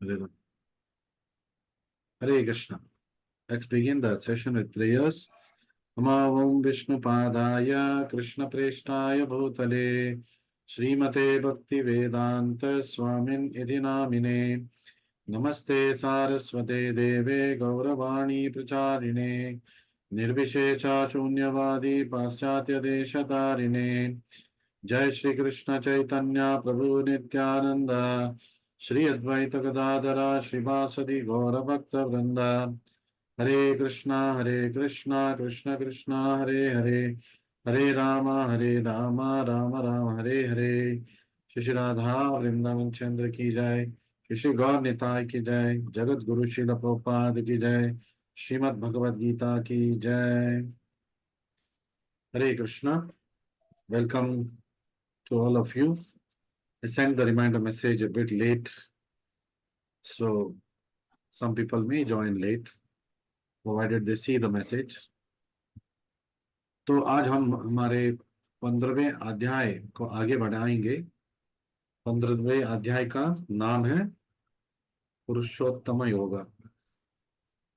Hare Ram. Hare Krishna. Let's begin the session with prayers. Namo Vishnu Padaya Krishna Preshtaya Bhutale Srimate Bhakti Vedanta Swamin Iti Namine Namaste Saraswate Deve Gauravani Pracharine Nirvishesha Shunyavadi Paschatya Deshatarine जय श्री कृष्ण चैतन्य प्रभु नित्यानंद श्री अद्वैत गदाधरा श्रीवासदि गौर भक्त वृंद हरे कृष्णा कृष्ण कृष्ण हरे हरे हरे राम राम राम हरे हरे। श्री राधा वृंदावन चंद्र की जय। श्री गौर निताय की जय। जगत गुरु श्रील प्रभुपाद की जय। श्रीमद् भगवद गीता की जय। Hare Krishna. Welcome to all of you. I sent the reminder message a bit late, so some people may join late, provided they see the message. तो आज हम हमारे 15वें अध्याय को आगे बढ़ाएंगे। 15वें अध्याय का नाम है पुरुषोत्तम yoga,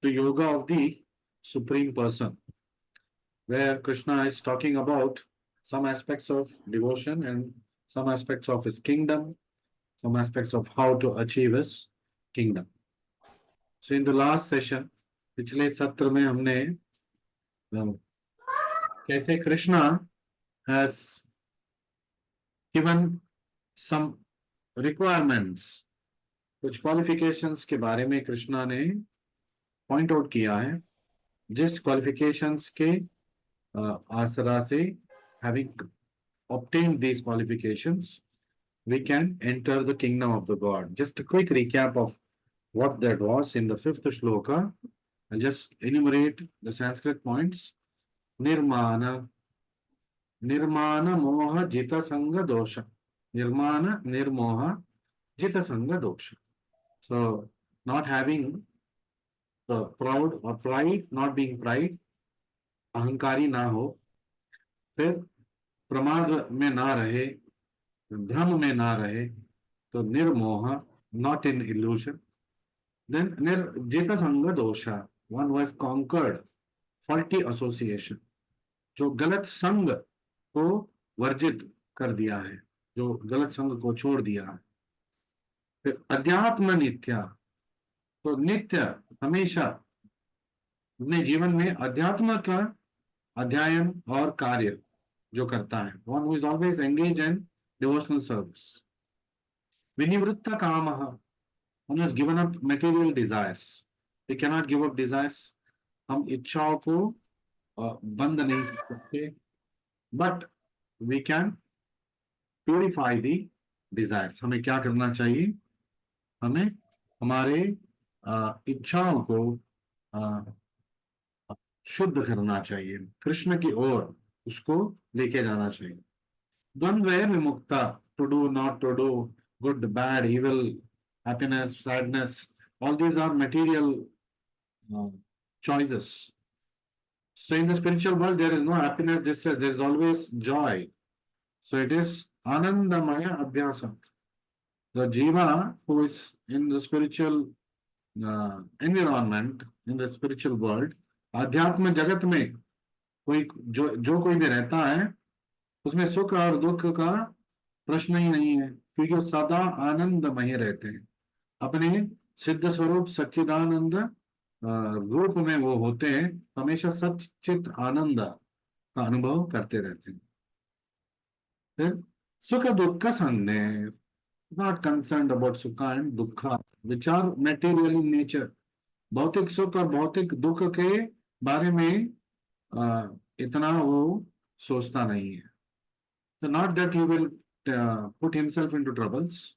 the yoga of the supreme person, where Krishna is talking about some aspects of devotion and some aspects of his kingdom, some aspects of how to achieve his kingdom. So in the last session, पिछले सत्र में हमने कैसे Krishna has given some requirements, कुछ qualifications के बारे में कृष्णा ने पॉइंट आउट किया है, जिस qualifications के आसरा से having obtained these qualifications we can enter the kingdom of the God. Just a quick recap of what that was in the 5th shloka. I'll just enumerate the Sanskrit points. Nirmana, nirmana moha jita sanga dosha. Nirmana, nirmoha jita sanga dosha. So, not having the proud or pride, not being pride, अहंकारी ना हो, फिर प्रमाद में ना रहे, भ्रम में ना रहे, तो Nirmoh, not in illusion. Then nirjita sanga dosha, one who has conquered faulty association, जो गलत संग को वर्जित कर दिया है, जो गलत संग को छोड़ दिया है। फिर अध्यात्म नित्या, तो नित्य हमेशा अपने जीवन में अध्यात्म का अध्ययन और कार्य जो करता है, one who is always engaged in devotional service. विनिवृत्त कामः, one has given up material desires. We cannot give up desires. हम इच्छाओं को बंद नहीं कर सकते, but we can purify the desires. हमें क्या करना चाहिए? हमें हमारे इच्छाओं को शुद्ध करना चाहिए, कृष्ण की ओर उसको लेके जाना चाहिए। द्वंद्व विमुक्ता, to do, not to do, good, bad, evil, happiness, sadness, all these are material choices. So in the spiritual world, there is no happiness, there is always joy. So it is Anandamaya Abhyasat. The Jiva who is in the spiritual environment, in the spiritual world, आध्यात्म जगत में कोई जो कोई भी रहता है, उसमें सुख और दुख का प्रश्न ही नहीं है, क्योंकि वो सदा आनंदमय रहते हैं, अपने सिद्ध स्वरूप सच्चिदानंद रूप में वो होते हैं, हमेशा सच्चित आनंद का अनुभव करते रहते हैं। फिर सुख दुख संज्ञा, not concerned about sukha and dukha, which are material in nature. भौतिक सुख और भौतिक दुख के बारे में इतना वो सोचता नहीं है। So not that he will put himself into troubles,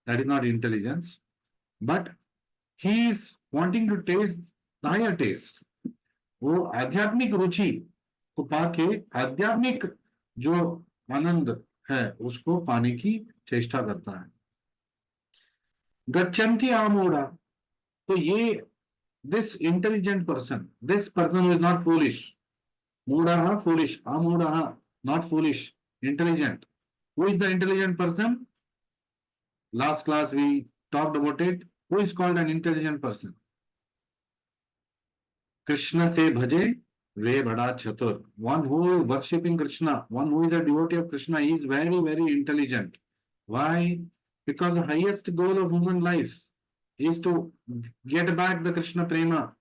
that is not intelligence, but he is wanting to taste the higher taste. वो आध्यात्मिक रुचि को पाके आध्यात्मिक जो आनंद है उसको पाने की चेष्टा करता है। गच्छन्ति आमूढ़ा, तो ये this intelligent person, this person who is not foolish, मूढ़ा foolish, amūढ़ा not foolish, intelligent. Who is the intelligent person? Last class we talked about it. Who is called an intelligent person? Krishna se bhaje ve bada chatur. One who is worshipping Krishna, one who is a devotee of Krishna, is very, very intelligent. Why? Because the highest goal of human life is to get back the Krishna prema,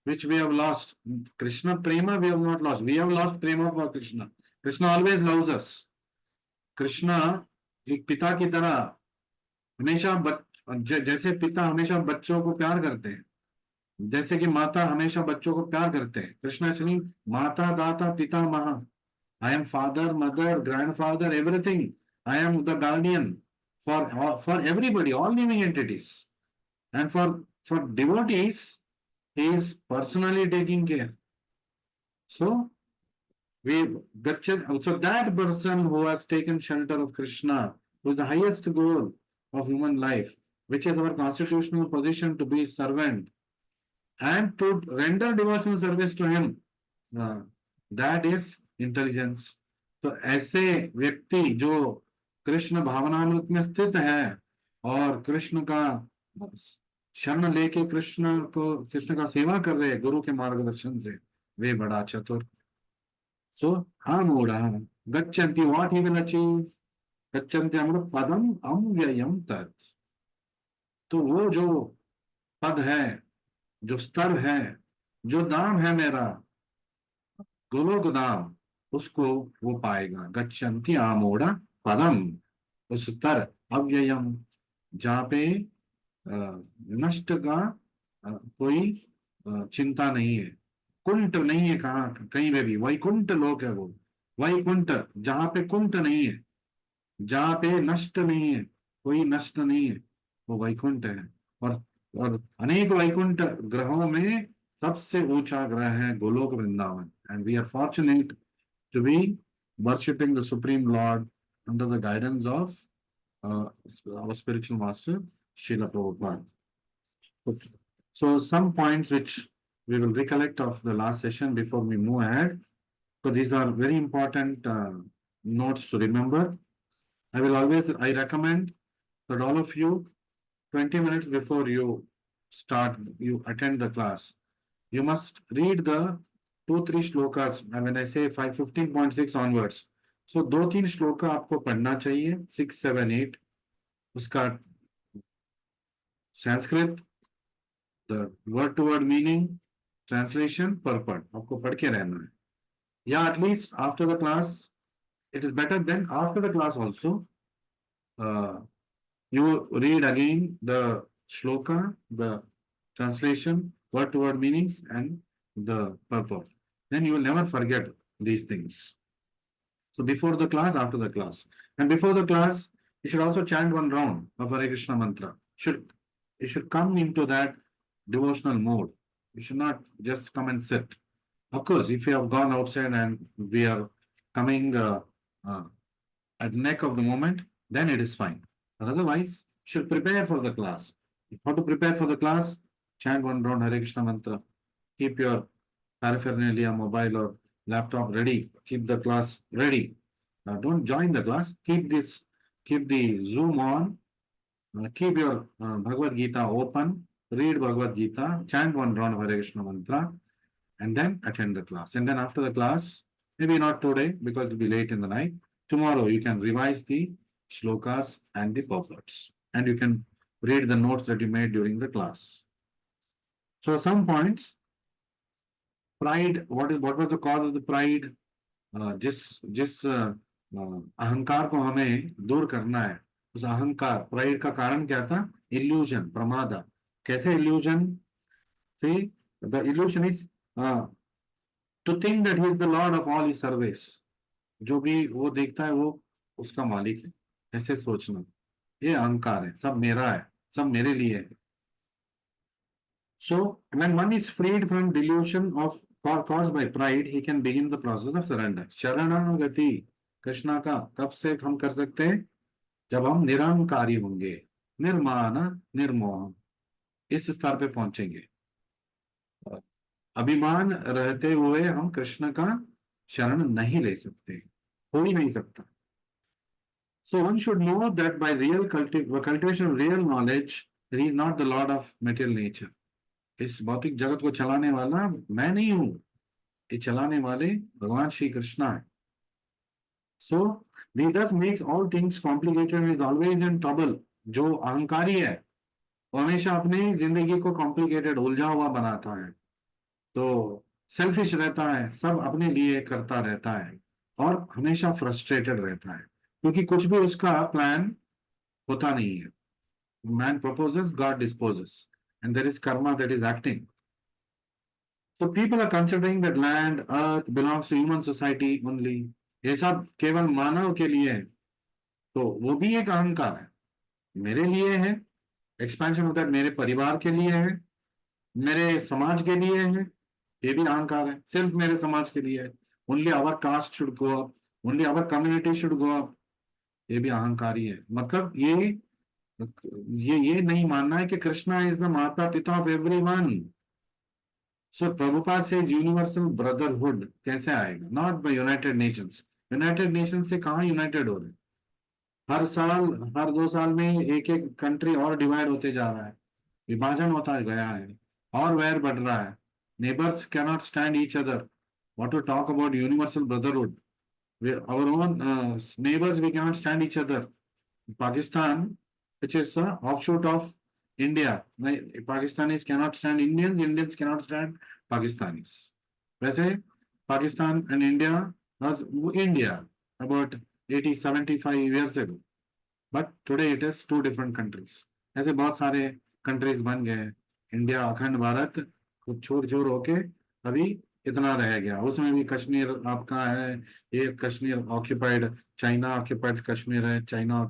which we have lost. Krishna prema we have not lost. We have lost prema for Krishna. Krishna always loves us. Krishna एक पिता की तरह हमेशा जैसे पिता हमेशा बच्चों को प्यार करते हैं, जैसे कि माता हमेशा बच्चों को प्यार करते हैं. कृष्ण एक्चुअली माता दाता पिता महा. I am father mother grandfather everything. I am the guardian for everybody, all living entities. And for devotees, he is personally taking care. So so that person who has taken shelter of Krishna, who is the highest goal of human life, which is our constitutional position to be servant and to render devotional service to him, that is intelligence. तो ऐसे व्यक्ति जो कृष्ण भावनामृत में स्थित है और कृष्ण का शरण लेके कृष्ण का सेवा कर रहे हैं गुरु के मार्गदर्शन से, वे बड़ा चतुर. सो आमूढ़ गच्छन्ति, व्हाट ही विल अचीव? गच्छन्ति अमृत पदम अव्ययम तत्. तो वो जो पद है, जो स्तर है, जो दाम है मेरा गोलोक धाम, उसको वो पाएगा. गच्छन्ति आमूढ़ पदम, उस स्तर अव्ययम, जहाँ पे नष्ट का कोई चिंता नहीं है, कुंठ नहीं है. कहाँ कहीं पे भी वैकुंठ लोक है वो. वैकुंठ जहाँ पे कुंठ नहीं है, जहाँ पे नष्ट नहीं है, कोई नष्ट नहीं है, वो वैकुंठ है. और अनेक वैकुंठ ग्रहों में सबसे ऊंचा ग्रह है Goloka Vrindavan. And we are fortunate to be worshipping the supreme lord under the guidance of our spiritual master Srila Prabhupada. So some points which we will recollect of the last session before we move ahead. So these are very important notes to remember. I recommend that all of you 20 minutes before you attend the class, you must read the 2-3 shlokas. And when I say 15.6 onwards, so 2-3 shloka आपको पढ़ना चाहिए. 6, 7, 8 उसका Sanskrit, the word to word meaning, translation, purport आपको पढ़ के रहना है. या at least after the class, it is better than after the class also, you read again the shloka, the translation, word to word meanings, and the purport. Then you will never forget these things. So before the class, after the class. And before the class, you should also chant one round of Hare Krishna mantra. You should come into that devotional mode. You should not just come and sit. Of course, if you have gone outside and we are coming at neck of the moment, then it is fine. But otherwise, you should prepare for the class. How to prepare for the class? Chant one round Hare Krishna mantra. Keep your paraphernalia, mobile or laptop ready. Keep the class ready. Don't join the class. Keep the Zoom on. Keep your Bhagavad Gita open. Read Bhagavad Gita. Chant one round of Hare Krishna mantra, and then attend the class. And then after the class, maybe not today because it will be late in the night. Tomorrow you can revise the shlokas and the purports, and you can read the notes that you made during the class. So some points. Pride, what was the cause of the pride? जिस अहंकार को हमें दूर करना है, उस अहंकार pride का कारण क्या था? इल्यूजन, प्रमादा. कैसे illusion? See, the illusion is to think that he is the lord of all his service. जो भी वो देखता है वो उसका मालिक है, ऐसे सोचना, ये अहंकार है. सब मेरा है, सब मेरे लिए है. So when one is freed from delusion of caused by pride, he can begin the process of surrender. शरणागति कृष्णा का कब से हम कर सकते हैं? जब हम निरंकारी होंगे, निर्माण निर्मोह, इस स्तर पे पहुंचेंगे. अभिमान रहते हुए हम कृष्ण का शरण नहीं ले सकते, हो ही नहीं सकता. So one should know that by real cultivation of real knowledge, He is not the lord of material nature. इस भौतिक जगत को चलाने वाला मैं नहीं हूं, ये चलाने वाले भगवान श्री कृष्णा है. सो he thus makes all things complicated and is always in trouble. जो अहंकारी है वो हमेशा अपनी जिंदगी को कॉम्प्लिकेटेड, उलझा हुआ बनाता है. तो सेल्फिश रहता है, सब अपने लिए करता रहता है और हमेशा फ्रस्ट्रेटेड रहता है क्योंकि कुछ भी उसका प्लान होता नहीं है. Man proposes, God disposes, and there is karma that is acting. So people are considering that land, earth belongs to human society only. ये सब केवल मानव के लिए है. तो वो भी एक अहंकार है. मेरे लिए है, एक्सपेंशन होता है, मेरे परिवार के लिए है, मेरे समाज के लिए है, ये भी अहंकार है. सिर्फ मेरे समाज के लिए है, only our caste should go up, only our community should go up, ये भी अहंकारी है. मतलब ये नहीं मानना है कि कृष्णा इज द माता पिता ऑफ एवरीवन. सो प्रभुपाद से यूनिवर्सल ब्रदरहुड कैसे आएगा? Not by United Nations. United Nation से कहाँ यूनाइटेड हो रहे? हर साल, हर 2 साल में एक एक कंट्री और डिवाइड होते जा रहा है, विभाजन होता गया है और वैर बढ़ रहा है. Neighbours cannot stand each other. What to talk about universal brotherhood? Our own neighbours we cannot stand each other. Pakistan, which is a offshoot of India. Pakistanis cannot stand Indians, Indians cannot stand Pakistanis. वैसे Pakistan and India was India about 80, 75 years ago. But today it is two different countries. ऐसे बहुत सारे countries बन गए. India, अखंड भारत कुछ छोर छोर होके अभी इतना रह गया. उसमें भी कश्मीर आपका है, ये Kashmir occupied, China occupied Kashmir है, चाइना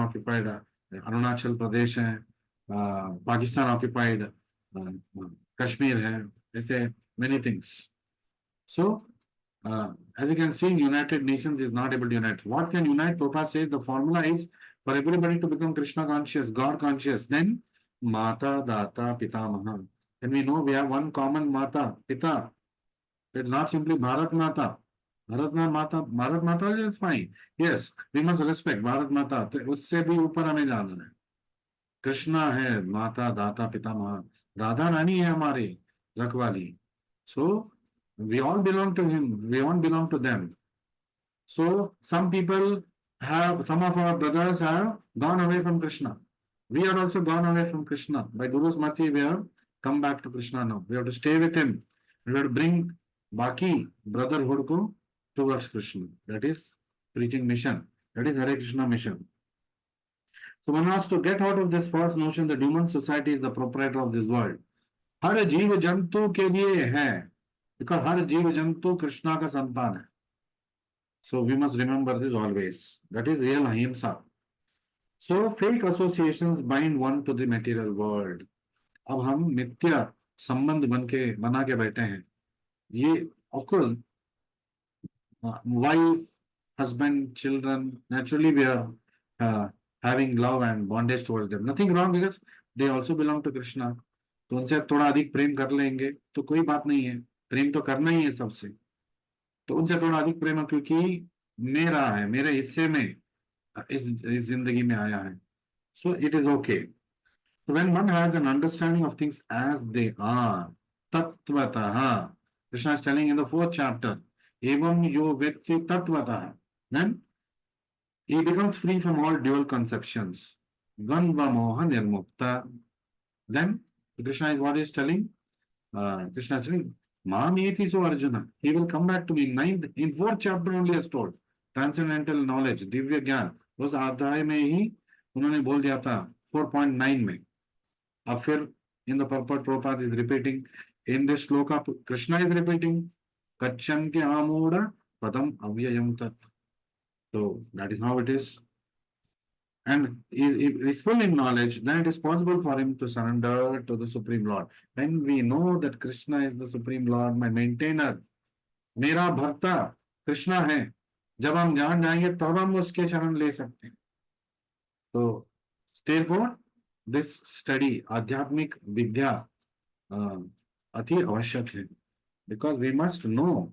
ऑक्यूपाइड अरुणाचल प्रदेश है, पाकिस्तान ऑक्यूपाइड कश्मीर है, ऐसे many things. So as you can see, United Nations is not able to unite. What can unite? Prabhupada says the formula is for everybody to become Krishna conscious, God conscious. Then Mata, Data, Pitamaha. Then we know we have one common Mata, Pita. It's not simply Bharat Mata. Bharat Mata is fine. Yes, we must respect Bharat Mata. तो उससे भी ऊपर हमें जाना है. कृष्णा है माता, दाता, पितामह. राधा रानी है हमारी रखवाली. So we all belong to him. We all belong to them. So some people have, some of our brothers have gone away from Krishna. We are also gone away from Krishna. By Guru's mercy, we have come back to Krishna now. We have to stay with him. We have to bring Baki brotherhood ko towards Krishna. That is preaching mission. That is Hare Krishna mission. So one has to get out of this false notion that human society is the proprietor of this world. हर जीव जंतु के लिए है, because हर जीव जंतु कृष्णा का संतान है. So we must remember this always. That is real ahimsa. So fake associations bind one to the material world. अब हम मिथ्या संबंध बना के बैठे हैं. ये of course wife, husband, children, naturally we are having love and bondage towards them. Nothing wrong because they also belong to Krishna. तो उनसे थोड़ा अधिक प्रेम कर लेंगे तो कोई बात नहीं है. प्रेम तो करना ही है सबसे. तो उनसे थोड़ा अधिक प्रेम क्योंकि मेरा है, मेरे हिस्से में इस जिंदगी में आया है. So it is okay. So when one has an understanding of things as they are, tattvataha, Krishna is telling in the 4th chapter, evam yo vetti tattvataha, then he becomes free from all dual conceptions. Dvandva moha nirmukta. Then Krishna is what he is telling? Krishna is telling, Mameti so Arjuna. He will come back to me. In 4th chapter only has told. Transcendental knowledge, Divya ज्ञान, उस अध्याय में ही उन्होंने बोल दिया था 4.9 में. अब फिर in the purport Prabhupada is repeating, in this shloka Krishna is repeating, Kachanti Amooda Padam Avyayam Tat. So that is how it is. And if he is full in knowledge, then it is possible for him to surrender to the Supreme Lord. When we know that Krishna is the Supreme Lord, my maintainer, मेरा भर्ता कृष्णा है, जब हम जान जाएंगे तब हम उसके शरण ले सकते हैं. तो therefore this study, आध्यात्मिक विद्या अति आवश्यक है, because we must know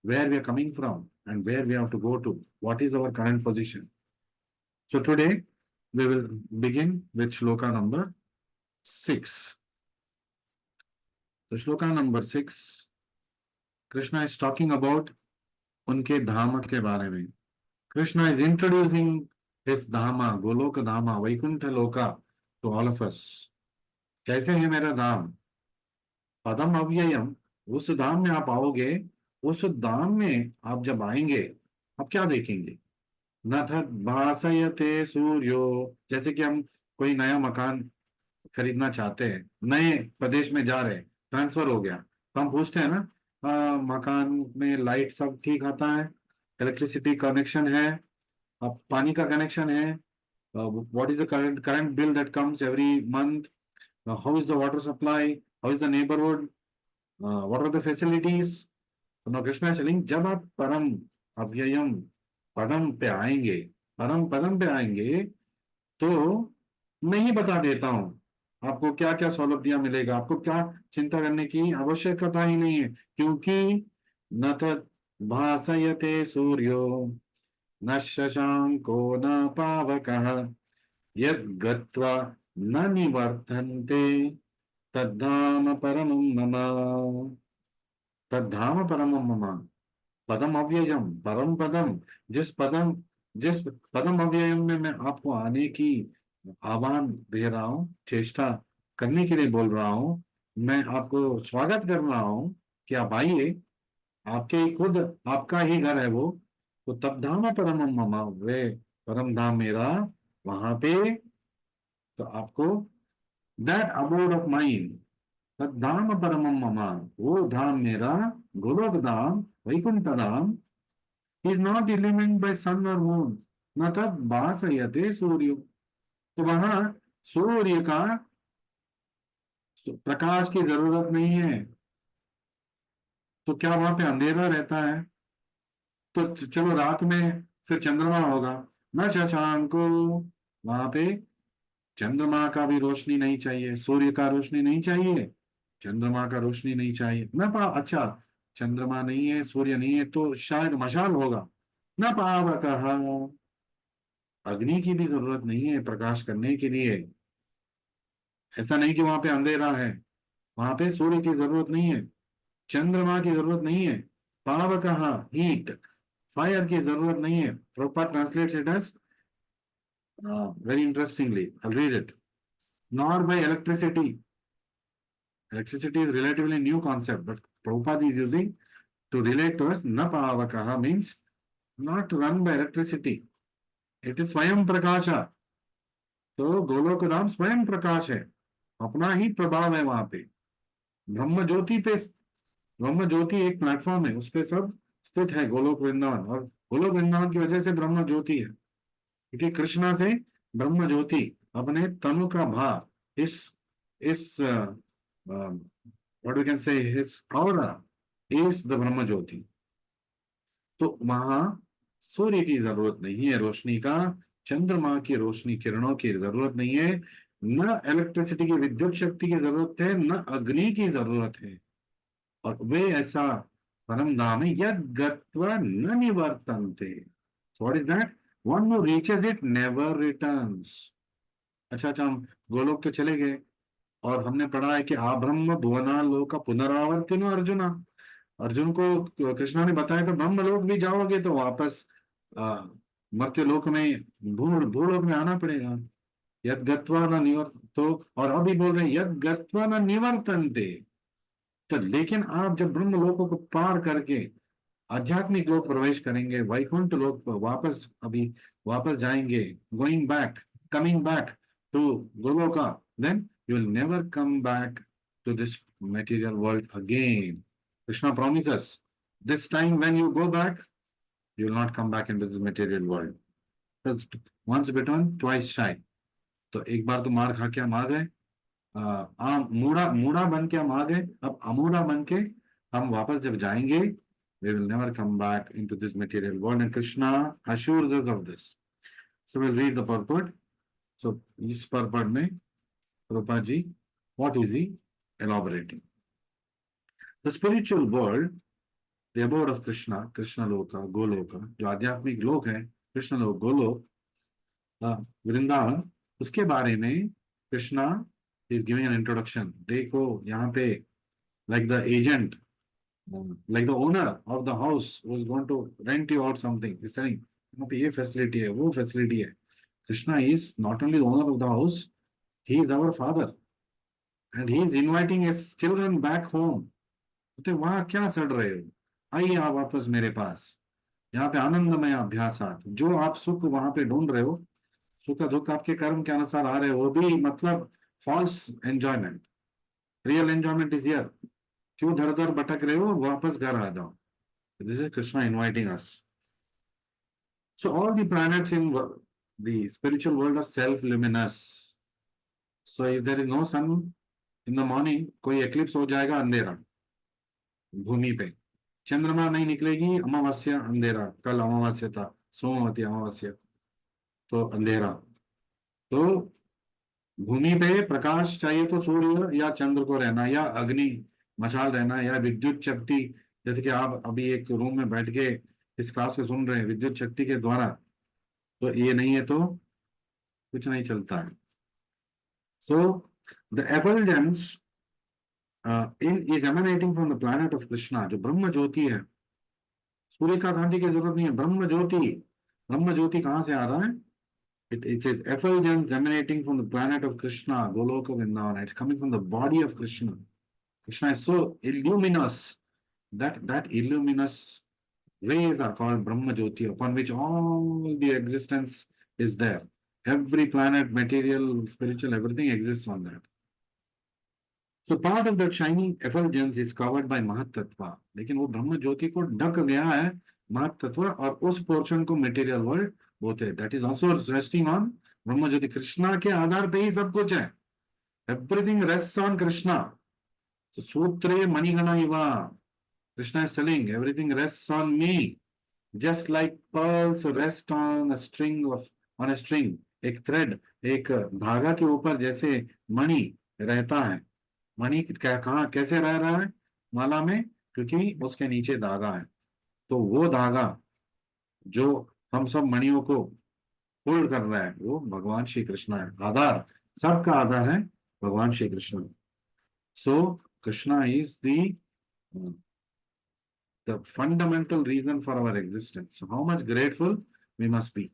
where we are coming from and where we have to go to, what is our current position. So today we will begin with shloka number 6. So shloka number 6, Krishna is talking about उनके धाम के बारे में. Krishna is introducing his dhama, Goloka Dhama, Vaikuntha Loka to all of us. कैसे है मेरा धाम? पदम अव्ययम. उस धाम में आप आओगे, उस धाम में आप जब आएंगे, आप क्या देखेंगे? न तद भासयते सूर्यो. जैसे कि हम कोई नया मकान खरीदना चाहते हैं, नए प्रदेश में जा रहे हैं, ट्रांसफर हो गया, तो हम पूछते हैं ना, मकान में लाइट सब ठीक आता है, इलेक्ट्रिसिटी कनेक्शन है, अब पानी का कनेक्शन है, what is the current bill that comes every month, how is the water supply, how is the neighbourhood, what are the facilities. तो कृष्णा is telling, जब आप परम अव्ययम पदम पे आएंगे, परम पदम पे आएंगे, तो मैं ही बता देता हूं आपको क्या क्या सौलभ्य मिलेगा. आपको क्या चिंता करने की आवश्यकता ही नहीं है, क्योंकि न तत् भासयते सूर्यो न शशांको न पावकः यद् गत्वा न निवर्तन्ते तद्धाम परमं मम. तद्धाम परमं मम. पदम अव्ययम, परम पदम, जिस पदम अव्ययम में मैं आपको आने की आह्वान दे रहा हूं, चेष्टा करने के लिए बोल रहा हूं, मैं आपको स्वागत कर रहा हूं कि आप आइए, आपके ही खुद आपका ही घर है वो. तो तब धाम परम मम, वे परम धाम मेरा, वहां पे, तो आपको दैट अबोर्ड ऑफ माइंड, तद धाम परम मम, वो धाम मेरा, गोलोक धाम, वैकुंठ धाम, is not illumined by sun or moon. न तद भासयते सूर्य. तो वहां सूर्य का प्रकाश की जरूरत नहीं है. तो क्या वहां पे अंधेरा रहता है? तो चलो रात में फिर चंद्रमा होगा. न शशांको, वहां पे चंद्रमा का भी रोशनी नहीं चाहिए, सूर्य का रोशनी नहीं चाहिए, चंद्रमा का रोशनी नहीं चाहिए. न पा अच्छा, चंद्रमा नहीं है, सूर्य नहीं है, तो शायद मशाल होगा. न पावक, अग्नि की भी जरूरत नहीं है प्रकाश करने के लिए. ऐसा नहीं कि वहां पे अंधेरा है, वहां पे सूर्य की जरूरत नहीं है, चंद्रमा की जरूरत नहीं है, पावक, हीट, फायर की जरूरत नहीं है. Proper translates it as very interestingly, I read it. Nor by electricity. Electricity is relatively new concept, but Prabhupada is using to relate to us. Na pavakaha means not run by electricity. It is स्वयं प्रकाशा. तो गोलोक धाम स्वयं प्रकाश है, अपना ही प्रभाव है वहां पे. ब्रह्म ज्योति पे, ब्रह्म ज्योति एक प्लेटफॉर्म है, उस पे सब स्थित है गोलोक वृंदावन. और गोलोक वृंदावन की वजह से ब्रह्म ज्योति है, क्योंकि कृष्णा से ब्रह्म ज्योति अपने तनु का भार, इस what we can say, his aura is the ब्रह्म ज्योति. तो वहां सूर्य की जरूरत नहीं है रोशनी का, चंद्रमा की रोशनी किरणों की जरूरत नहीं है, न इलेक्ट्रिसिटी की विद्युत शक्ति की जरूरत है, न अग्नि की जरूरत है. और वे ऐसा परम धाम है, यद गत्वा न निवर्तन्ते. So what is that? One who reaches it never returns. अच्छा, हम गोलोक तो चले गए, और हमने पढ़ा है कि आब्रह्म भुवना लोक पुनरावर्तिनो अर्जुना. अर्जुन को कृष्णा ने बताया कि ब्रह्म लोक भी जाओगे तो वापस मर्त्य लोक में, भूलोक में आना पड़ेगा. यद गत्वा न निवर्त, तो और अभी बोल रहे हैं यद गत्वा न निवर्तन्ते. तो लेकिन आप जब ब्रह्म लोकों को पार करके आध्यात्मिक लोक प्रवेश करेंगे, वैकुंठ लोक पर वापस जाएंगे, going back, coming back to Goloka, then you will never come back to this material world again. Krishna promises, this time when you go back, you will not come back into this material world. Because once bitten, twice shy. तो एक बार तो मार खा के हम आ गए, मूढ़ा बन के हम आ गए, अब अमूढ़ा बन के हम वापस जब जाएंगे, we will never come back into this material world, and Krishna assures us of this. So we'll read the purport. So इस purport में Prabhupada ji, what is he elaborating? The spiritual world, the abode of Krishna, Krishna Loka, Goloka, जो आध्यात्मिक लोक है, Krishna Loka, Golok, Vrindavan, उसके बारे में Krishna is giving an introduction. देखो यहाँ पे like the agent, like the owner of the house who's going to rent you out something is telling यहाँ पे ये फैसिलिटी है, वो फैसिलिटी है। Krishna is not only the owner of the house, he is our father and he is inviting his children back home। तो वहां क्या सड़ रहे हो, आइए आप वापस मेरे पास। यहाँ पे आनंदमय अभ्यासात, जो आप सुख वहां पे ढूंढ रहे हो, सुख दुख आपके कर्म के अनुसार आ रहे हो, वो भी मतलब false enjoyment. Real enjoyment is here. क्यों धर धर भटक रहे हो, वापस घर आ जाओ। This is Krishna inviting us. So all the planets in the spiritual world are self luminous। so if there is no sun in the morning, कोई eclipse हो जाएगा, अंधेरा भूमि पे, चंद्रमा नहीं निकलेगी, अमावस्या अंधेरा। कल अमावस्या था, सोमवती अमावस्या, तो अंधेरा। तो भूमि पे प्रकाश चाहिए तो सूर्य या चंद्र को रहना, या अग्नि मशाल रहना, या विद्युत शक्ति। जैसे कि आप अभी एक रूम में बैठ के इस क्लास को सुन रहे हैं विद्युत शक्ति के द्वारा, तो ये नहीं है तो कुछ नहीं चलता है। So the effulgence in is emanating from the planet of Krishna. जो ब्रह्म ज्योति है, सूर्य का कांति की जरूरत नहीं है, ब्रह्म ज्योति। ब्रह्म ज्योति कहाँ से आ रहा है? It is effulgence emanating from the planet of Krishna, Goloka Vrindavan. It's coming from the body of Krishna. Krishna is so illuminous that illuminous rays are called Brahma Jyoti, upon which all the existence is there. Every planet, material, spiritual, everything exists on that. So part of that shining effulgence is covered by Mahat Tattva. लेकिन वो ब्रह्म ज्योति को ढक गया है महत तत्व, और उस पोर्शन को मटेरियल वर्ल्ड बोलते हैं। That is also resting on ब्रह्म ज्योति। कृष्णा के आधार पे ही सब कुछ है। Everything rest on Krishna. सूत्रे मणिगणा इवा, Krishna is telling everything rest on me, just like pearls rest on a string of, on a string. एक थ्रेड, एक धागा के ऊपर जैसे मणि रहता है। मणि कहाँ कैसे रह रहा है माला में? क्योंकि उसके नीचे धागा है। तो वो धागा जो हम सब मणियों को होल्ड कर रहा है, वो भगवान श्री कृष्ण है। आधार, सबका आधार है भगवान Shri Krishna. So Krishna is the fundamental reason for our existence. So how much grateful we must be.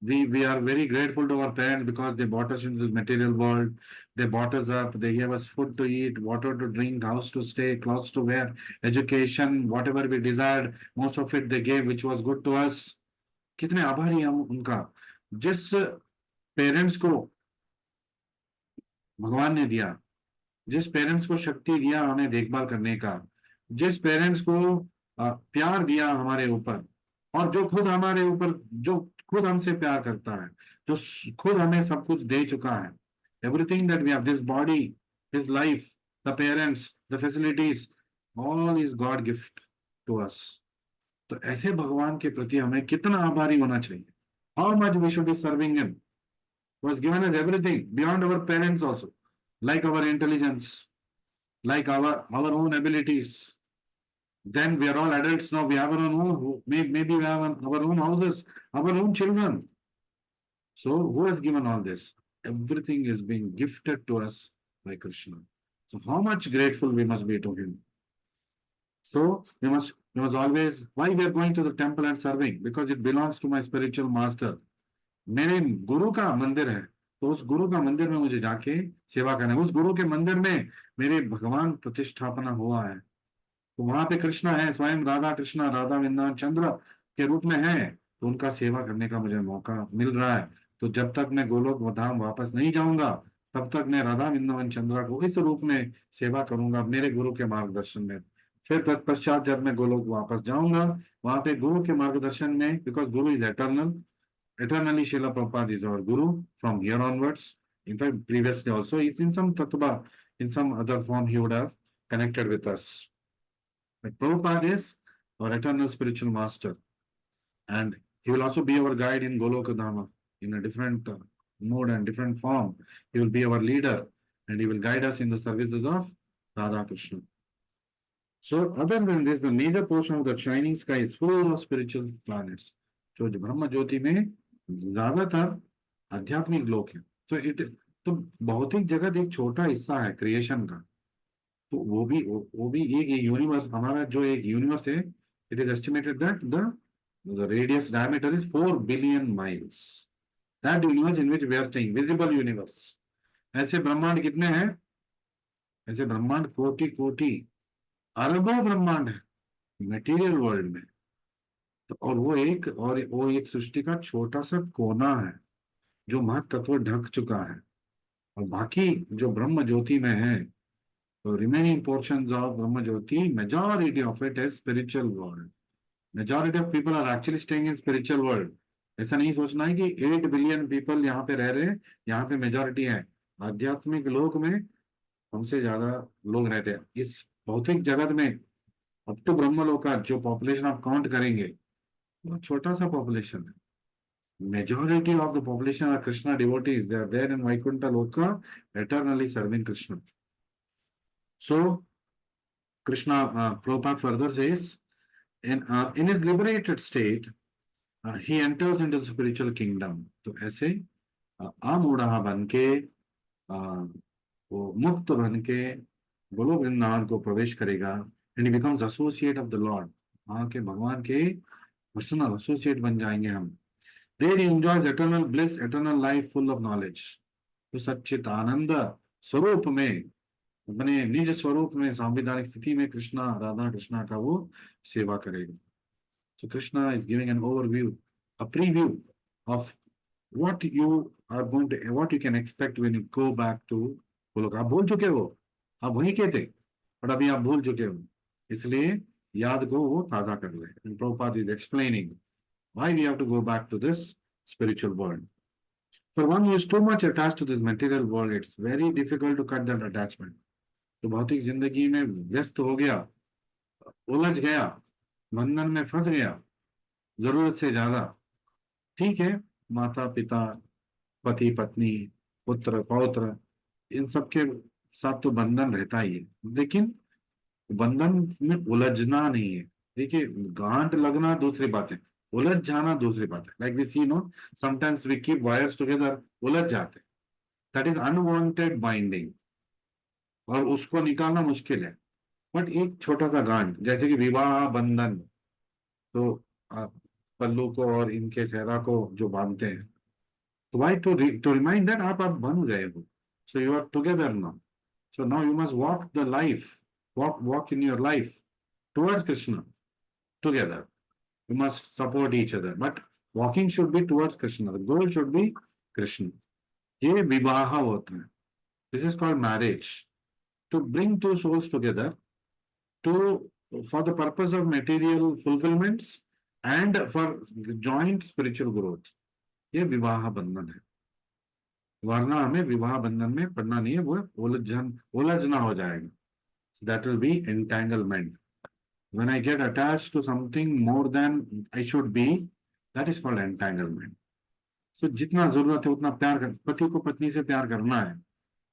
We are very grateful to our parents because they brought us into the material world. They brought us up, they gave us food to eat, water to drink, house to stay, clothes to wear, education, whatever we desired, most of it they gave, which was good to us. कितने आभारी हम उनका। जिस parents को भगवान ने दिया, जिस पेरेंट्स को शक्ति दिया हमें देखभाल करने का, जिस पेरेंट्स को प्यार दिया हमारे ऊपर, और जो खुद हमारे ऊपर, जो खुद हमसे प्यार करता है, जो खुद हमें सब कुछ दे चुका है। Everything that we have, this body, this life, the parents, the facilities, all is God gift to us. तो ऐसे भगवान के प्रति हमें कितना आभारी होना चाहिए। How much we should be serving him, who has given us everything beyond our parents also, like our intelligence, like our own abilities. Then we are all adults now. We have our own, maybe we have our own houses, our own children. So who has given all this? Everything is being gifted to us by Krishna. So how much grateful we must be to him. So we must always, why we are going to the temple and serving? Because it belongs to my spiritual master. मेरे गुरु का मंदिर है, तो उस गुरु का मंदिर में मुझे जाके सेवा करना है। उस गुरु के मंदिर में मेरे भगवान प्रतिष्ठापना हुआ है, तो वहां पे कृष्णा है, स्वयं राधा कृष्णा, राधा वृंदावन चंद्र के रूप में है, तो उनका सेवा करने का मुझे मौका मिल रहा है। तो जब तक मैं गोलोक धाम वापस नहीं जाऊंगा, तब तक मैं राधा वृंदावन चंद्रा को इस रूप में सेवा करूंगा मेरे गुरु के मार्गदर्शन में। फिर तत्पश्चात जब मैं गोलोक वापस जाऊंगा, वहां पे गुरु के मार्गदर्शन में, because Guru is eternal, eternally Srila Prabhupada is our guru from here onwards. In fact, previously also, he's in some tattva, in some other form, he would have connected with us. But Prabhupada is our eternal spiritual master, and he will also be our guide in Goloka Dhama in a different mode and different form. He will be our leader, and he will guide us in the services of Radha Krishna. So, other than this, the major portion of the shining sky is full of spiritual planets. So, Brahma Jyoti में ज्यादातर आध्यात्मिक लोग हैं। तो तो भौतिक जगत एक छोटा हिस्सा है क्रिएशन का। तो वो भी एक यूनिवर्स, हमारा जो एक यूनिवर्स है, it is estimated that the radius diameter is 4 billion miles. That universe in which we are staying, visible universe. ऐसे ब्रह्मांड कितने हैं? ऐसे ब्रह्मांड कोटि कोटि अरबों ब्रह्मांड है मटेरियल वर्ल्ड में। तो और वो एक सृष्टि का छोटा सा कोना है जो महतत्व ढक चुका है। और बाकी जो ब्रह्म ज्योति में है, तो remaining portions of Brahma jyoti, majority of it is spiritual world. Majority of people are actually staying in spiritual world. ऐसा नहीं सोचना है कि 8 बिलियन पीपल यहाँ पे रह रहे हैं, यहाँ पे मेजॉरिटी है। आध्यात्मिक लोक में हमसे ज्यादा लोग रहते हैं इस भौतिक जगत में। अब तो ब्रह्मलोक का जो पॉपुलेशन आप काउंट करेंगे, वो छोटा सा पॉपुलेशन है। Majority of the population are Krishna devotees. They are there in Vaikuntha Loka, eternally serving Krishna. So, Krishna, Prabhupada further says, in his liberated state, he enters into the spiritual kingdom. तो ऐसे आमूढ़ा बन के, वो मुक्त बन के गोलोक वृंदावन को प्रवेश करेगा। And he becomes associate of the Lord. वहां के भगवान के पर्सनल एसोसिएट बन जाएंगे हम। There he enjoys eternal bliss, eternal life full of knowledge. तो सच्चित आनंद स्वरूप में, अपने निज स्वरूप में, सांविधानिक स्थिति में कृष्णा, राधा कृष्णा का वो सेवा करेगा। So Krishna is giving an overview, a preview of what you can expect when you go back to Golok. आप भूल चुके हो, आप वहीं के थे, और अभी आप भूल चुके हो, इसलिए याद को वो ताजा कर ले। And Prabhupada is explaining why we have to go back to this spiritual world. For one who is too much attached to this material world, it's very difficult to cut that attachment. तो भौतिक जिंदगी में व्यस्त हो गया, उलझ गया, बंधन में फंस गया जरूरत से ज्यादा। ठीक है, माता पिता, पति पत्नी, पुत्र पौत्र, इन सबके साथ तो बंधन रहता ही है, लेकिन बंधन में उलझना नहीं है। देखिए, गांठ लगना दूसरी बात है, उलझ जाना दूसरी बात है। Like we see no, sometimes we keep wires together, उलझ जाते हैं। दैट इज अनवांटेड बाइंडिंग, और उसको निकालना मुश्किल है। बट एक छोटा सा गांठ, जैसे कि विवाह बंधन, तो आप पल्लू को और इनके सेहरा को जो बांधते हैं, तो वाई टू रिमाइंड दैट आप बंध गए हो, so you are together now. So now you must walk the life, walk in your life towards Krishna together. You must support each other, but walking should be towards Krishna. The goal should be Krishna. ये विवाह होता है, this is called marriage, to bring two souls together to for the purpose of material fulfillments and for joint spiritual growth. ये विवाह बंधन है, वरना हमें विवाह बंधन में पड़ना नहीं है, वो उलझना हो जाएगा। So that will be entanglement. When I get attached to something more than I should be, that is called entanglement. So जितना जरूरत है उतना प्यार कर, पति को पत्नी से प्यार करना है,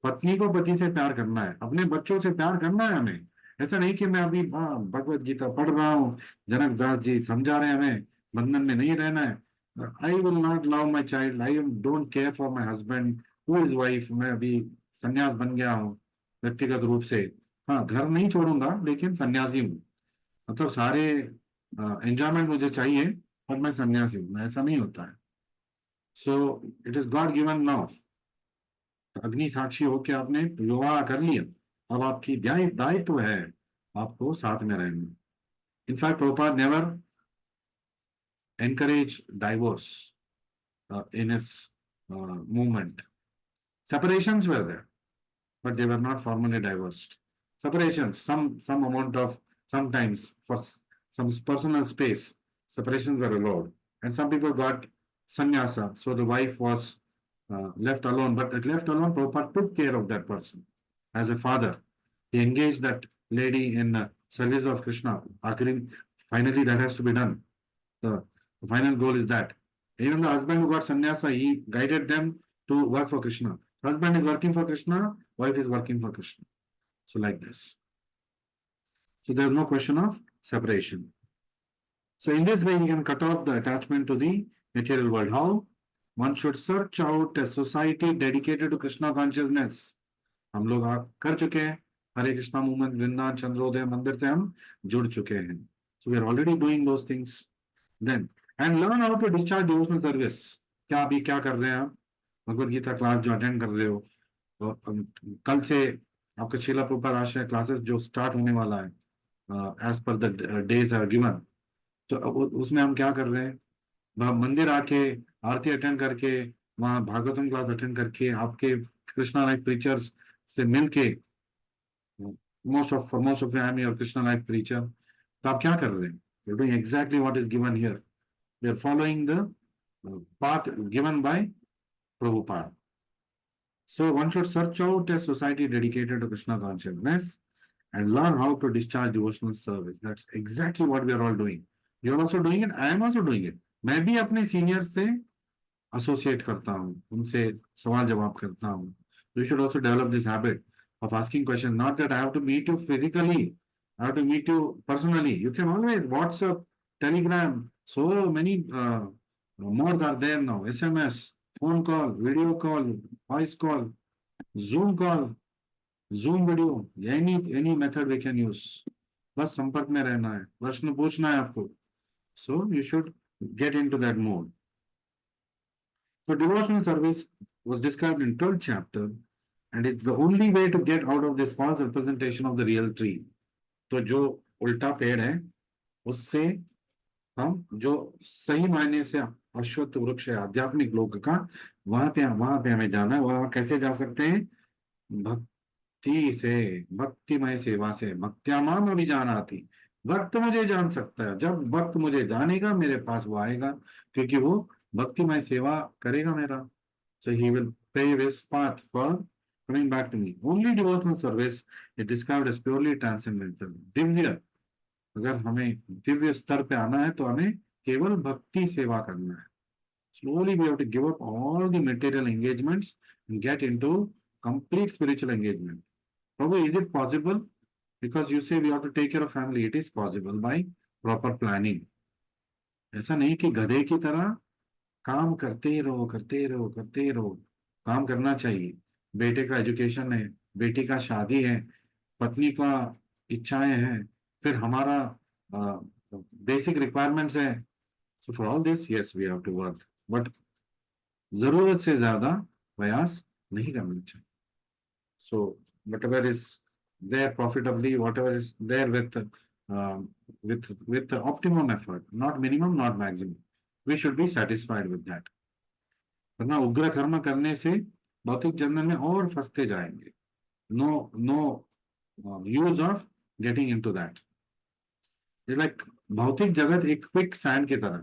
पत्नी को पति से प्यार करना है, अपने बच्चों से प्यार करना है हमें। ऐसा नहीं कि मैं अभी भगवत गीता पढ़ रहा हूँ, जनक दास जी समझा रहे हैं हमें बंधन में नहीं रहना है। I will not love my child, I don't care for my husband who is wife. मैं अभी संन्यास बन गया हूँ व्यक्तिगत रूप से, हाँ घर नहीं छोड़ूंगा लेकिन सन्यासी हूँ, मतलब सारे एंजॉयमेंट मुझे चाहिए पर मैं सन्यासी हूँ, ऐसा नहीं होता है। So it is God given now. अग्नि साक्षी होके आपने विवाह कर लिया, अब आपकी दायित्व है आपको साथ में रहना। In fact Prabhupada never encourage divorce in its movement. Separations were there, but they were not formally divorced. Separations, some amount of, sometimes for some personal space, separations were allowed, and some people got sannyasa, so the wife was left alone. But at left alone, Prabhupada took care of that person as a father. He engaged that lady in service of Krishna. Finally, that has to be done. The final goal is that even the husband who got sannyasa, he guided them to work for Krishna. Husband is working for Krishna, wife is working for Krishna. So like this. So there's no question of separation. So in this way, you can cut off the attachment to the material world. How? One should search out a society dedicated to Krishna consciousness. हम लोग कर चुके हैं, Hare Krishna movement, Vrindavan Chandrodaya Mandir से हम जुड़ चुके हैं। So we are already doing those things. Then and learn how to discharge devotional service. क्या अभी क्या कर रहे हैं आप? भगवत गीता क्लास जो अटेंड कर रहे हो, तो कल से आपका शीला प्रभुपाद आश्रय क्लासेस जो स्टार्ट होने वाला है as per the days are given. तो उसमें हम क्या कर रहे हैं? वहाँ मंदिर आके आरती अटेंड करके, वहाँ भागवतम क्लास अटेंड करके, आपके कृष्णा लाइफ प्रीचर्स से मिलके, most of I am your Krishna life preacher. तो आप क्या कर रहे हैं? You doing exactly what is given here. We are following the path given by Prabhupada. So one should search out a society dedicated to Krishna consciousness and learn how to discharge devotional service. That's exactly what we are all doing. You are also doing it. I am also doing it. मैं भी अपने senior से associate करता हूँ, उनसे सवाल जवाब करता हूँ। You should also develop this habit of asking questions. Not that I have to meet you physically, I have to meet you personally. You can always WhatsApp, Telegram. So many modes are there now. SMS, phone call, video call, voice call, Zoom call, Zoom video. Any method we can use. बस संपर्क में रहना है, प्रश्न पूछना है आपको. So you should get into that mode. So devotional service was described in 12th chapter, and it's the only way to get out of this false representation of the real tree. तो जो उल्टा पेड़ है, उससे हम जो सही मायने से अश्वत्थ वृक्ष है आध्यात्मिक लोक का, वहां पे हमें जाना है। वहां कैसे जा सकते हैं? भक्ति से, भक्तिमय सेवा से। भक्त्यामान अभिजान आती। भक्त मुझे जान सकता है, जब भक्त मुझे जानेगा मेरे पास वो आएगा, क्योंकि वो भक्तिमय सेवा करेगा मेरा। So he will pave his path for coming back to me. Only devotional service is described as purely transcendental. Divya, अगर हमें दिव्य स्तर पे आना है तो हमें केवल भक्ति सेवा करना है। Slowly we have to give up all the material engagements and get into complete spiritual engagement. Prabhu, is it possible? Because you say we have to take care of family. It is possible by proper planning. ऐसा नहीं कि गधे की तरह काम करते ही रहो, करते ही रहो, करते ही रहो। काम करना चाहिए। बेटे का एजुकेशन है, बेटी का शादी है, पत्नी का इच्छाएं हैं, फिर हमारा बेसिक रिक्वायरमेंट्स है। So for all this yes we have to work, but जरूरत से ज्यादा प्रयास नहीं करना चाहिए। सो whatever is there profitably, whatever is there with optimum effort, not minimum, not maximum, we should be satisfied with that. वरना उग्र कर्म करने से भौतिक जन्म में और फंसते जाएंगे। No no use of getting into that. It's like भौतिक जगत एक क्विक सैंड की तरह।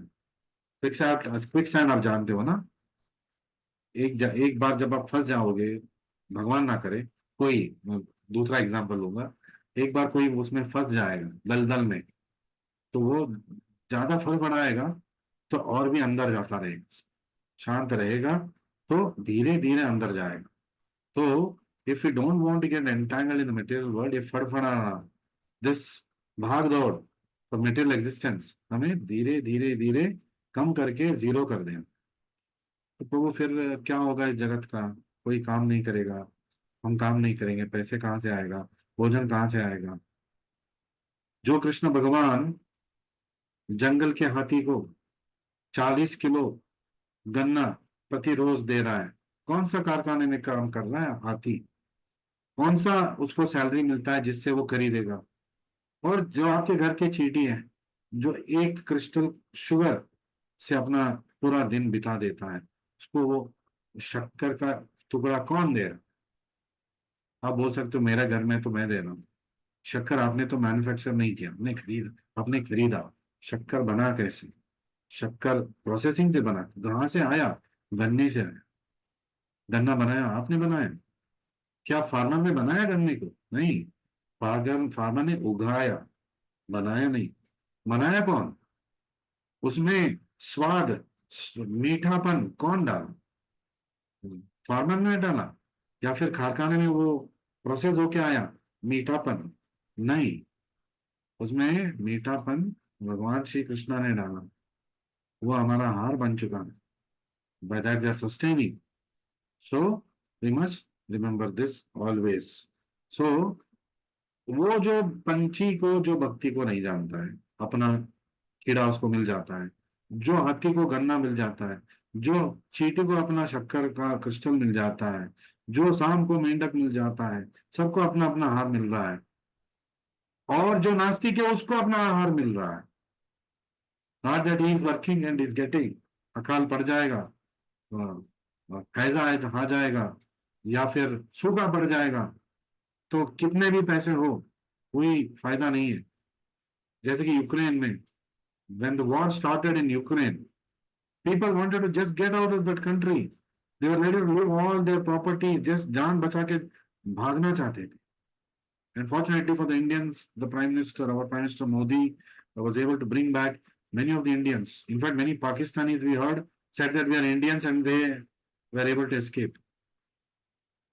क्विक सैंड आप जानते हो ना? एक बार जब आप फंस जाओगे, भगवान ना करे, कोई दूसरा एग्जांपल लूंगा, एक बार कोई उसमें फंस जाएगा दलदल में, तो वो ज्यादा फड़फड़ाएगा तो और भी अंदर जाता रहेगा। शांत रहेगा तो धीरे धीरे अंदर जाएगा। तो if you don't want to get entangled in the material world, ये फड़फड़ाना, दिस भाग दौड़ फॉर मटेरियल एग्जिस्टेंस, हमें धीरे धीरे धीरे कम करके जीरो कर दें। तो वो फिर क्या होगा? इस जगत का कोई काम नहीं करेगा, हम काम नहीं करेंगे, पैसे कहाँ से आएगा, भोजन कहाँ से आएगा? जो कृष्ण भगवान जंगल के हाथी को 40 किलो गन्ना प्रति रोज दे रहा है, कौन सा कारखाने में काम कर रहा है हाथी? कौन सा उसको सैलरी मिलता है जिससे वो खरीदेगा? और जो आपके घर के चींटी है, जो एक क्रिस्टल शुगर से अपना पूरा दिन बिता देता है, उसको वो शक्कर का टुकड़ा कौन दे रहा? आप बोल सकते हो मेरा घर में तो मैं दे रहा हूँ। शक्कर आपने तो मैन्युफैक्चर नहीं किया, आपने खरीदा। शक्कर बना कैसे? शक्कर प्रोसेसिंग से बना, कहाँ से आया? गन्ने से आया। गन्ना बनाया आपने, बनाया? क्या फार्मर ने बनाया गन्ने को? नहीं, फार्मर ने उगाया, बनाया नहीं। बनाया कौन? उसमें स्वाद, मीठापन कौन डाला? फार्मर ने डाला? या फिर कारखाने में वो प्रोसेस होके आया मीठापन? नहीं, उसमें मीठापन भगवान श्री कृष्णा ने डाला, वो हमारा आहार बन चुका है। By that we are sustaining. So we must remember this always. So वो जो पंछी को, जो भक्ति को नहीं जानता है, अपना कीड़ा उसको मिल जाता है, जो हाथी को गन्ना मिल जाता है, जो चींटी को अपना शक्कर का क्रिस्टल मिल जाता है, जो सांप को मेंढक मिल जाता है, सबको अपना अपना आहार मिल रहा है, और जो नास्तिक है उसको अपना आहार मिल रहा है। Not that he is working and is getting, अकाल पड़ जाएगा, हैजा है आ जाएगा, या फिर सूखा पड़ जाएगा, तो कितने भी पैसे हो कोई फायदा नहीं है। जैसे कि यूक्रेन में, when the war started in Ukraine, people wanted to just get out of that country. They were ready to leave all their properties, just जान बचा के भागना चाहते थे। And fortunately for the Indians, the Prime Minister, our Prime Minister Modi, was able to bring back many of the Indians. In fact, many Pakistanis we heard said that we are Indians and they were able to escape.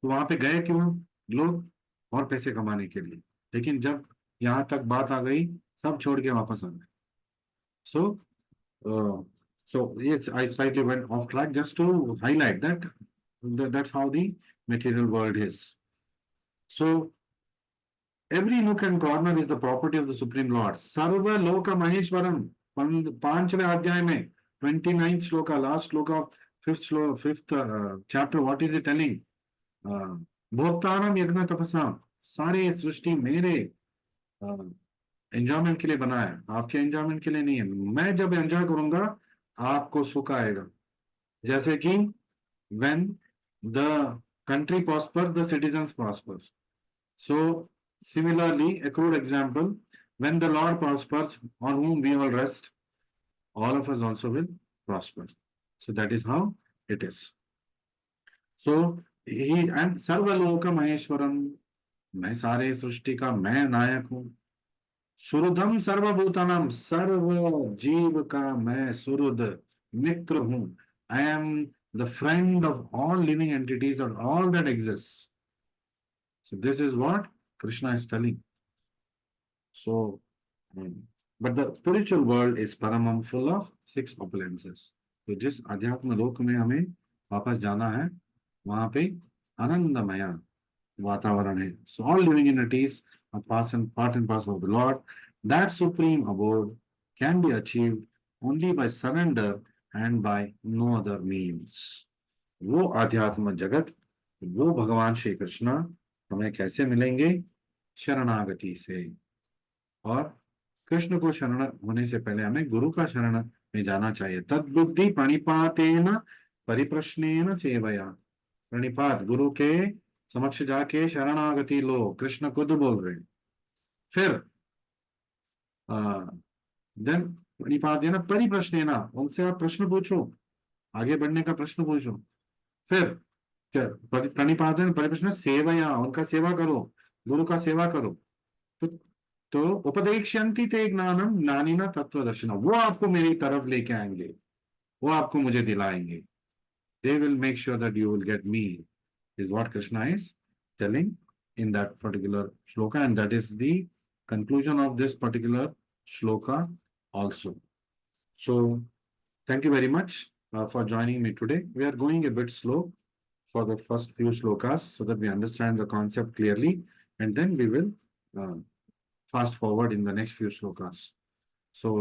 तो वहां पे गए क्यों लोग? और पैसे कमाने के लिए। लेकिन जब यहाँ तक बात आ गई, सब छोड़ के वापस आ गए। So, so yes, I slightly went off track just to highlight that that's how the material world is. So every nook and corner is the property of the Supreme Lord. Sarva Loka Maheshwaram. पांचवें अध्याय में 29th shloka, last shloka of fifth chapter, what is it telling? भोक्तानम यज्ञ तपसा, सारे सृष्टि मेरे enjoyment के लिए बना है, आपके एंजॉयमेंट के लिए नहीं है। मैं जब एंजॉय करूंगा आपको सुख आएगा। जैसे कि when the country prospers, the citizens prosper. So similarly, a crude example, when the Lord prospers, on whom we all rest, all of us also will prosper. So that is how it is. So he and Sarvaloka Maheshwaram, मैं सारे सृष्टि का मैं नायक हूं। सुहृदम सर्वभूतानाम, सर्व जीव का मैं सुहृद मित्र हूं। I am the friend of all living entities और all that exist. So this is what Krishna is telling. So but the spiritual world is परमम फुल ऑफ सिक्स opulences. तो जिस अध्यात्म लोक में हमें वापस जाना है, वहां पे आनंदमय वातावरण है। So all living entities are part and parcel of the Lord. That supreme abode can be achieved only by surrender and by no other means. वो आध्यात्म जगत, वो भगवान श्री कृष्ण हमें कैसे मिलेंगे? शरणागति से। और कृष्ण को शरण होने से पहले हमें गुरु का शरण में जाना चाहिए। तद्बुद्धि प्रणिपातेन परिप्रश्नेन सेवया। प्रणिपात, गुरु के समक्ष जाके शरणागति लो, कृष्ण खुद बोल रहे हैं। फिर देन प्रणिपातेन परिप्रश्नेन, उनसे आप प्रश्न पूछो, आगे बढ़ने का प्रश्न पूछो। फिर क्या? प्रणिपातेन परिप्रश्न सेवया, उनका सेवा करो, गुरु का सेवा करो। तो उपदेक्ष्यन्ति ते ज्ञानम ज्ञानिना तत्वदर्शिना, वो आपको मेरी तरफ लेके आएंगे, वो आपको मुझे दिलाएंगे। They will make sure that you will get me, is what Krishna is telling in that particular shloka, and that is the conclusion of this particular shloka also. So thank you very much for joining me today. We are going a bit slow for the first few shlokas so that we understand the concept clearly, and then we will fast forward in the next few shlokas. So